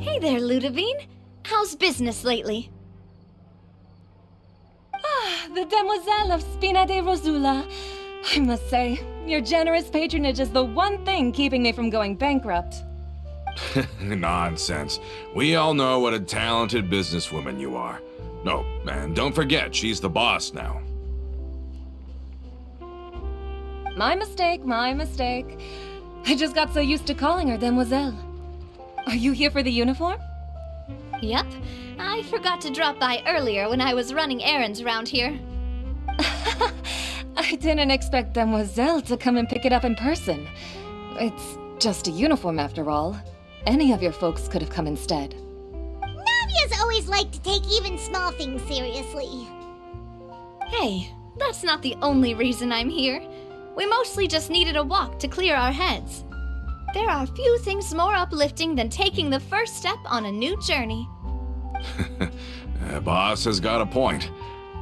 Hey there, Ludovine. How's business lately? The Demoiselle of Spina de Rosula. I must say, your generous patronage is the one thing keeping me from going bankrupt. Nonsense. We all know what a talented businesswoman you are. No, and don't forget, she's the boss now. My mistake, my mistake. I just got so used to calling her Demoiselle. Are you here for the uniform? Yep. I forgot to drop by earlier when I was running errands around here. I didn't expect Demoiselle to come and pick it up in person. It's just a uniform after all. Any of your folks could have come instead. Navia's always liked to take even small things seriously. Hey, that's not the only reason I'm here. We mostly just needed a walk to clear our heads. There are few things more uplifting than taking the first step on a new journey. Boss has got a point.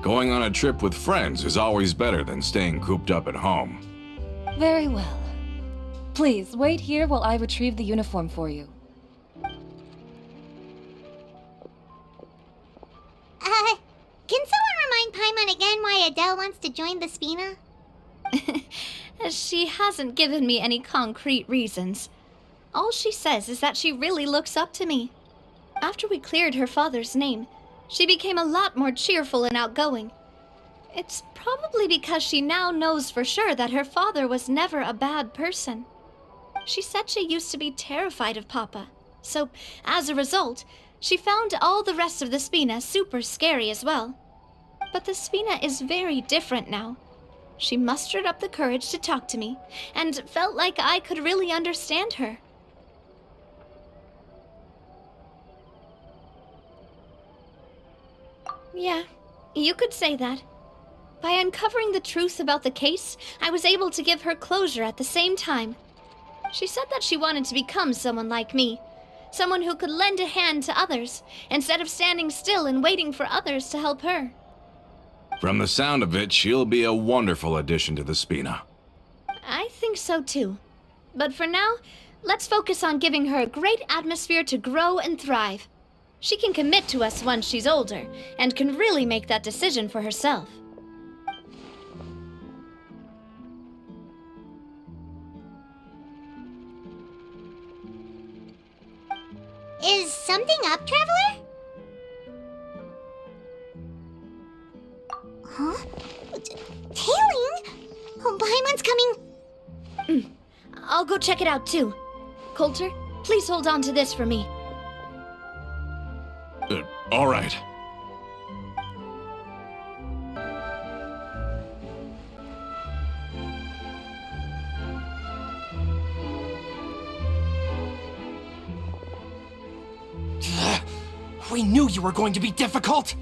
Going on a trip with friends is always better than staying cooped up at home. Very well. Please, wait here while I retrieve the uniform for you. Can someone remind Paimon again why Adele wants to join the Spina? She hasn't given me any concrete reasons. All she says is that she really looks up to me. After we cleared her father's name, she became a lot more cheerful and outgoing. It's probably because she now knows for sure that her father was never a bad person. She said she used to be terrified of Papa, so as a result, she found all the rest of the Spina super scary as well. But the Spina is very different now. She mustered up the courage to talk to me, and felt like I could really understand her. Yeah, you could say that. By uncovering the truth about the case, I was able to give her closure at the same time. She said that she wanted to become someone like me. Someone who could lend a hand to others, instead of standing still and waiting for others to help her. From the sound of it, she'll be a wonderful addition to the Spina. I think so too. But for now, let's focus on giving her a great atmosphere to grow and thrive. She can commit to us once she's older, and can really make that decision for herself. Is something up, Traveler? Huh? Tailing? Oh, Paimon's coming. I'll go check it out too. Coulter, please hold on to this for me. All right. We knew you were going to be difficult!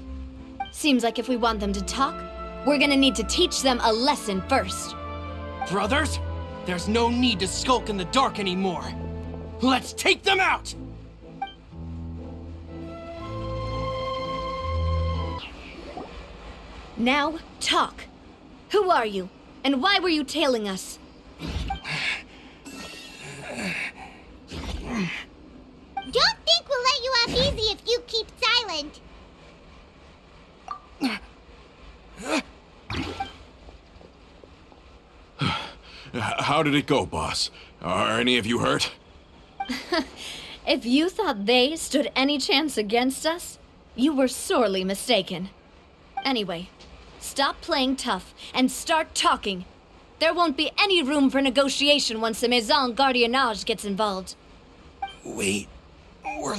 Seems like if we want them to talk, we're gonna need to teach them a lesson first. Brothers, there's no need to skulk in the dark anymore. Let's take them out! Now, talk. Who are you? And why were you tailing us? Don't think we'll let you off easy if you keep silent. How did it go, boss? Are any of you hurt? If you thought they stood any chance against us, you were sorely mistaken. Anyway, stop playing tough and start talking. There won't be any room for negotiation once the Maison Gardiennage gets involved. We're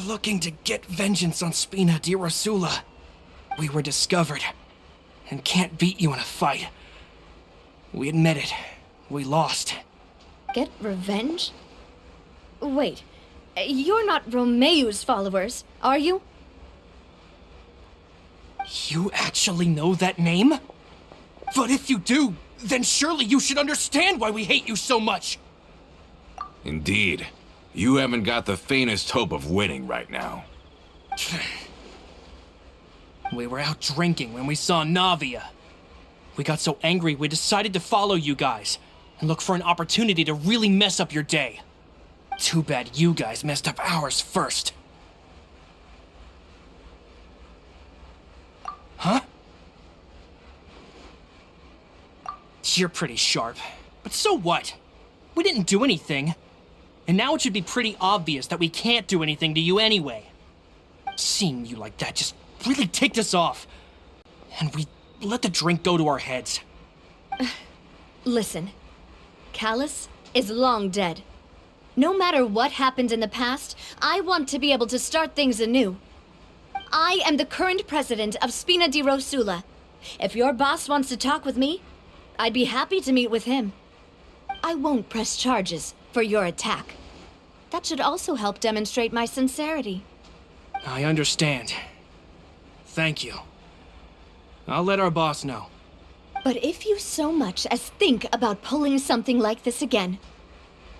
looking to get vengeance on Spina di Rosula. We were discovered, and can't beat you in a fight. We admit it. We lost. Get revenge? Wait, you're not Romeu's followers, are you? You actually know that name? But if you do, then surely you should understand why we hate you so much! Indeed. You haven't got the faintest hope of winning right now. We were out drinking when we saw Navia. We got so angry we decided to follow you guys and look for an opportunity to really mess up your day. Too bad you guys messed up ours first. You're pretty sharp. But so what? We didn't do anything. And now it should be pretty obvious that we can't do anything to you anyway. Seeing you like that just really ticked us off. And we let the drink go to our heads. Listen, Callus is long dead. No matter what happened in the past, I want to be able to start things anew. I am the current president of Spina di Rosula. If your boss wants to talk with me, I'd be happy to meet with him. I won't press charges for your attack. That should also help demonstrate my sincerity. I understand. Thank you. I'll let our boss know. But if you so much as think about pulling something like this again,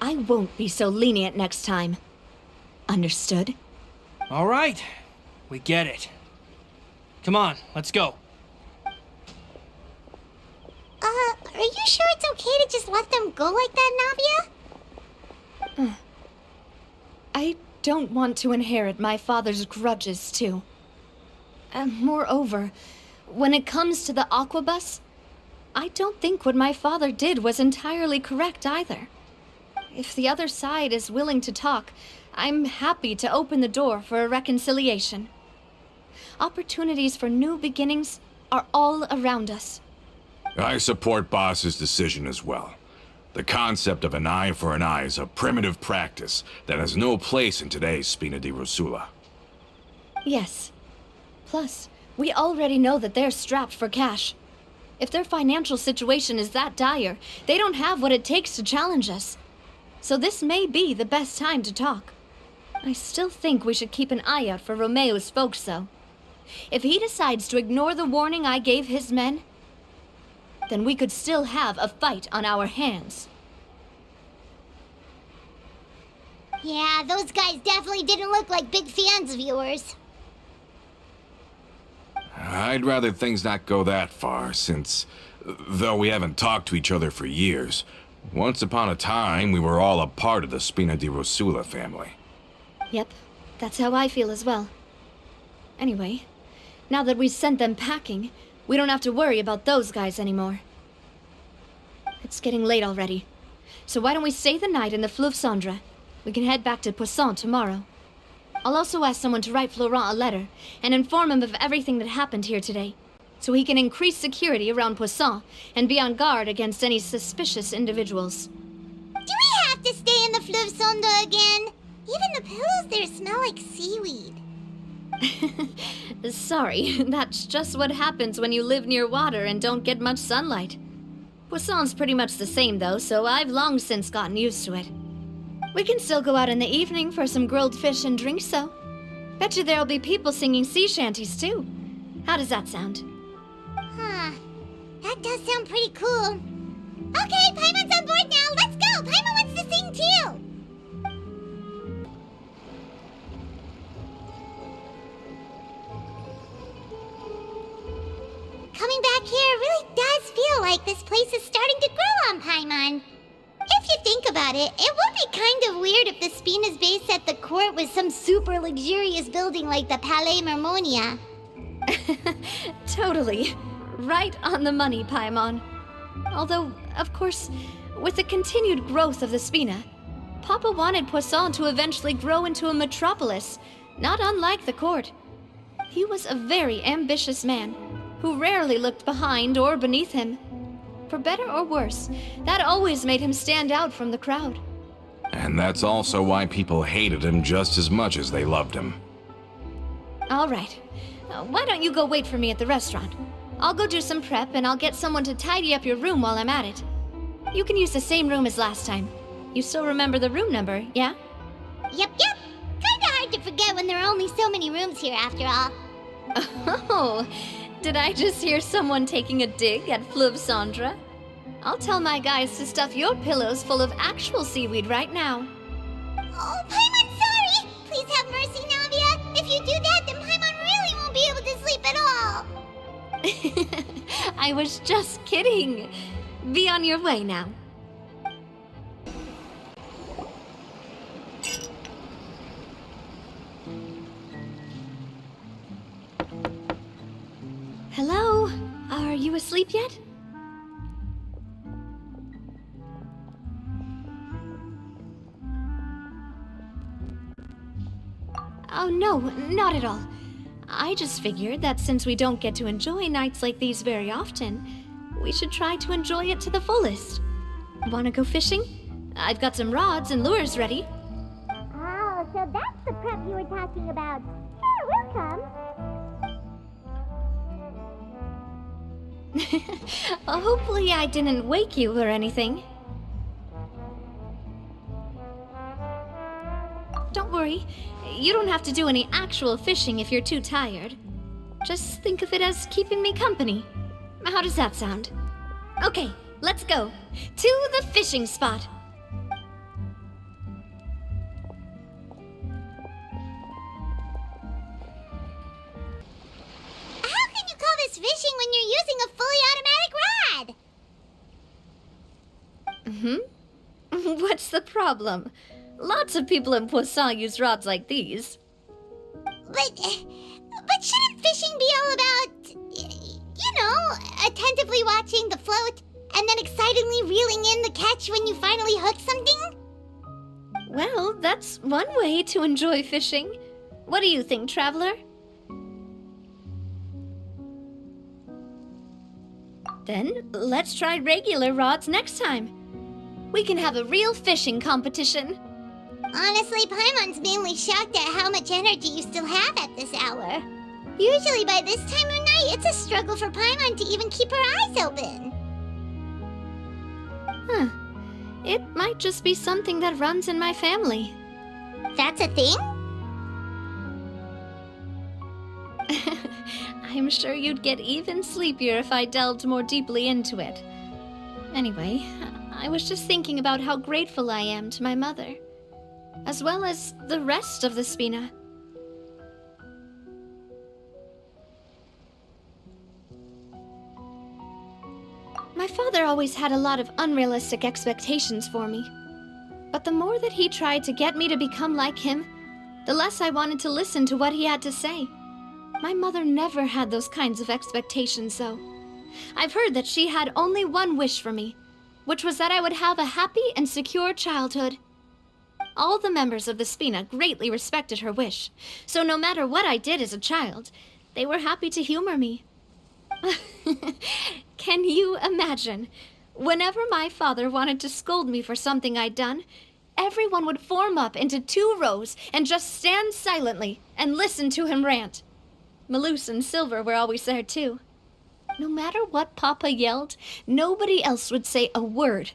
I won't be so lenient next time. Understood? All right. We get it. Come on, let's go. Are you sure it's okay to just let them go like that, Navia? I don't want to inherit my father's grudges, too. And moreover, when it comes to the Aquabus, I don't think what my father did was entirely correct either. If the other side is willing to talk, I'm happy to open the door for a reconciliation. Opportunities for new beginnings are all around us. I support Boss's decision as well. The concept of an eye for an eye is a primitive practice that has no place in today's Spina di Rosula. Yes. Plus, we already know that they're strapped for cash. If their financial situation is that dire, they don't have what it takes to challenge us. So this may be the best time to talk. I still think we should keep an eye out for Romeo's folks, though. If he decides to ignore the warning I gave his men, then we could still have a fight on our hands. Yeah, those guys definitely didn't look like big fans of yours. I'd rather things not go that far, since, though we haven't talked to each other for years, once upon a time we were all a part of the Spina di Rosula family. Yep, that's how I feel as well. Anyway, now that we sent them packing, we don't have to worry about those guys anymore. It's getting late already, so why don't we stay the night in the Fleuve Cendre? We can head back to Poisson tomorrow. I'll also ask someone to write Florent a letter and inform him of everything that happened here today, so he can increase security around Poisson and be on guard against any suspicious individuals. Do we have to stay in the Fleuve Cendre again? Even the pillows there smell like seaweed. Sorry, that's just what happens when you live near water and don't get much sunlight. Poisson's pretty much the same though, so I've long since gotten used to it. We can still go out in the evening for some grilled fish and drinks, though. Bet you there'll be people singing sea shanties too. How does that sound? Huh. That does sound pretty cool. Okay, Paimon's on board now. Let's go. Paimon wants to sing too. Coming back here really does feel like this place is starting to grow on Paimon. If you think about it, it would be kind of weird if the Spina's base at the court was some super luxurious building like the Palais Mermonia. Totally. Right on the money, Paimon. Although, of course, with the continued growth of the Spina, Papa wanted Poisson to eventually grow into a metropolis, not unlike the court. He was a very ambitious man, who rarely looked behind or beneath him. For better or worse, that always made him stand out from the crowd. And that's also why people hated him just as much as they loved him. All right. Why don't you go wait for me at the restaurant? I'll go do some prep and I'll get someone to tidy up your room while I'm at it. You can use the same room as last time. You still remember the room number, yeah? Yep. Kinda hard to forget when there are only so many rooms here after all. Oh, did I just hear someone taking a dig at Fleuve Cendre? I'll tell my guys to stuff your pillows full of actual seaweed right now. Oh, Paimon, sorry! Please have mercy, Navia. If you do that, then Paimon really won't be able to sleep at all. I was just kidding. Be on your way now. Hello? Are you asleep yet? no, not at all. I just figured that since we don't get to enjoy nights like these very often, we should try to enjoy it to the fullest. Wanna go fishing? I've got some rods and lures ready. Oh, so that's the prep you were talking about. Sure, we'll come. Hopefully I didn't wake you or anything. Don't worry, you don't have to do any actual fishing if you're too tired. Just think of it as keeping me company. How does that sound? Okay, let's go. To the fishing spot. How can you call this fishing when you're using a fully automatic rod? What's the problem? Lots of people in Poisson use rods like these. But shouldn't fishing be all about, attentively watching the float and then excitedly reeling in the catch when you finally hook something? Well, that's one way to enjoy fishing. What do you think, Traveler? Then, let's try regular rods next time. We can have a real fishing competition. Honestly, Paimon's mainly shocked at how much energy you still have at this hour. Usually by this time of night, it's a struggle for Paimon to even keep her eyes open. Huh. It might just be something that runs in my family. That's a thing? I'm sure you'd get even sleepier if I delved more deeply into it. Anyway, I was just thinking about how grateful I am to my mother, as well as the rest of the Spina. My father always had a lot of unrealistic expectations for me. But the more that he tried to get me to become like him, the less I wanted to listen to what he had to say. My mother never had those kinds of expectations, though. I've heard that she had only one wish for me, which was that I would have a happy and secure childhood. All the members of the Spina greatly respected her wish, so no matter what I did as a child, they were happy to humor me. Can you imagine? Whenever my father wanted to scold me for something I'd done, everyone would form up into 2 rows and just stand silently and listen to him rant. Malouse and Silver were always there too. No matter what Papa yelled, nobody else would say a word.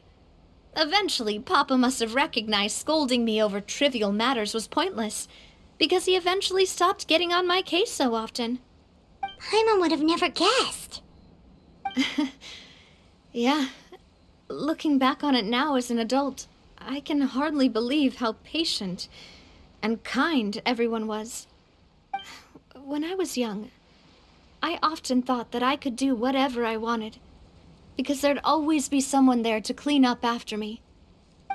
Eventually, Papa must have recognized scolding me over trivial matters was pointless, because he eventually stopped getting on my case so often. Paimon would have never guessed. Yeah, looking back on it now as an adult, I can hardly believe how patient and kind everyone was. When I was young, I often thought that I could do whatever I wanted, because there'd always be someone there to clean up after me.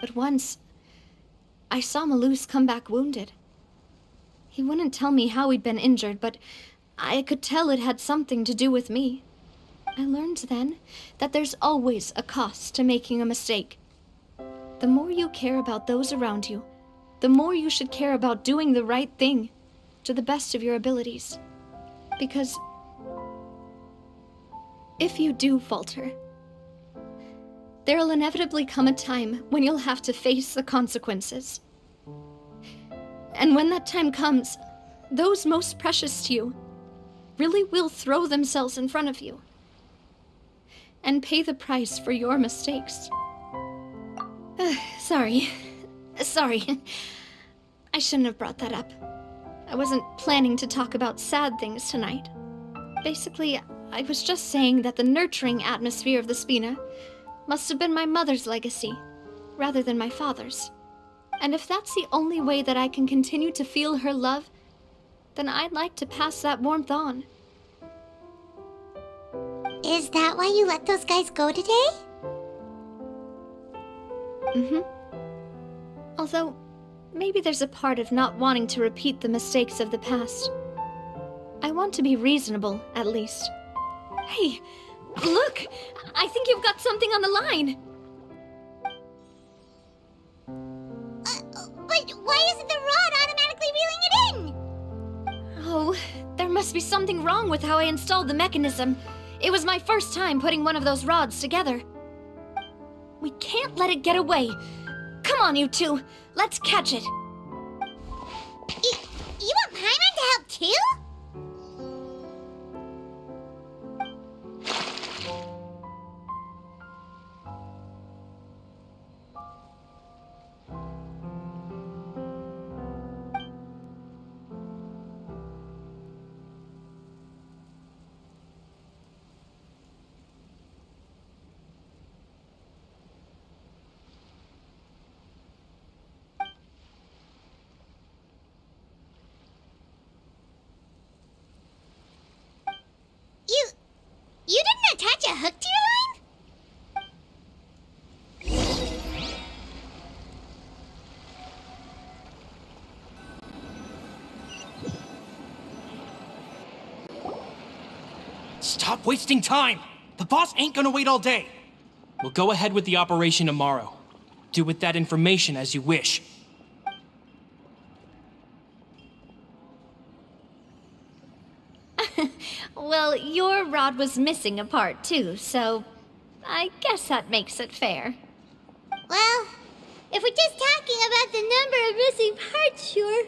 But once, I saw Malouse come back wounded. He wouldn't tell me how he'd been injured, but I could tell it had something to do with me. I learned then that there's always a cost to making a mistake. The more you care about those around you, the more you should care about doing the right thing to the best of your abilities. Because if you do falter, there'll inevitably come a time when you'll have to face the consequences. And when that time comes, those most precious to you really will throw themselves in front of you and pay the price for your mistakes. Sorry. I shouldn't have brought that up. I wasn't planning to talk about sad things tonight. Basically, I was just saying that the nurturing atmosphere of the Spina must have been my mother's legacy, rather than my father's. And if that's the only way that I can continue to feel her love, then I'd like to pass that warmth on. Is that why you let those guys go today? Although, maybe there's a part of not wanting to repeat the mistakes of the past. I want to be reasonable, at least. Hey, look! I think you've got something on the line! But why isn't the rod automatically reeling it in? Oh, there must be something wrong with how I installed the mechanism. It was my first time putting one of those rods together. We can't let it get away. Come on, you two. Let's catch it. You want Paimon to help too? You didn't attach a hook to your line? Stop wasting time! The boss ain't gonna wait all day. We'll go ahead with the operation tomorrow. Do with that information as you wish. Well, your rod was missing a part too, so I guess that makes it fair. Well, if we're just talking about the number of missing parts, sure.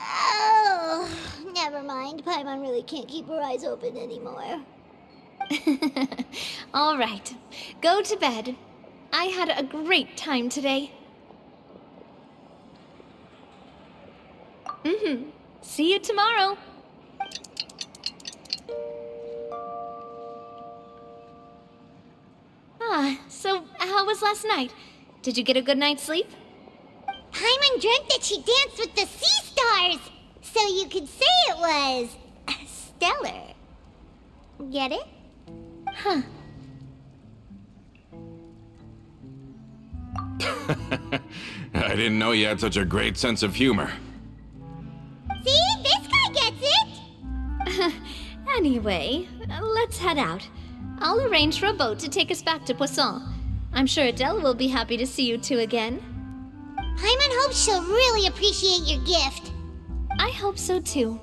Oh, never mind. Paimon really can't keep her eyes open anymore. All right, go to bed. I had a great time today. See you tomorrow. So how was last night? Did you get a good night's sleep? Paimon dreamt that she danced with the sea stars, so you could say it was stellar. Get it? Huh. I didn't know you had such a great sense of humor. See? This guy gets it! Anyway, let's head out. I'll arrange for a boat to take us back to Poisson. I'm sure Adele will be happy to see you two again. Paimon hopes she'll really appreciate your gift. I hope so too.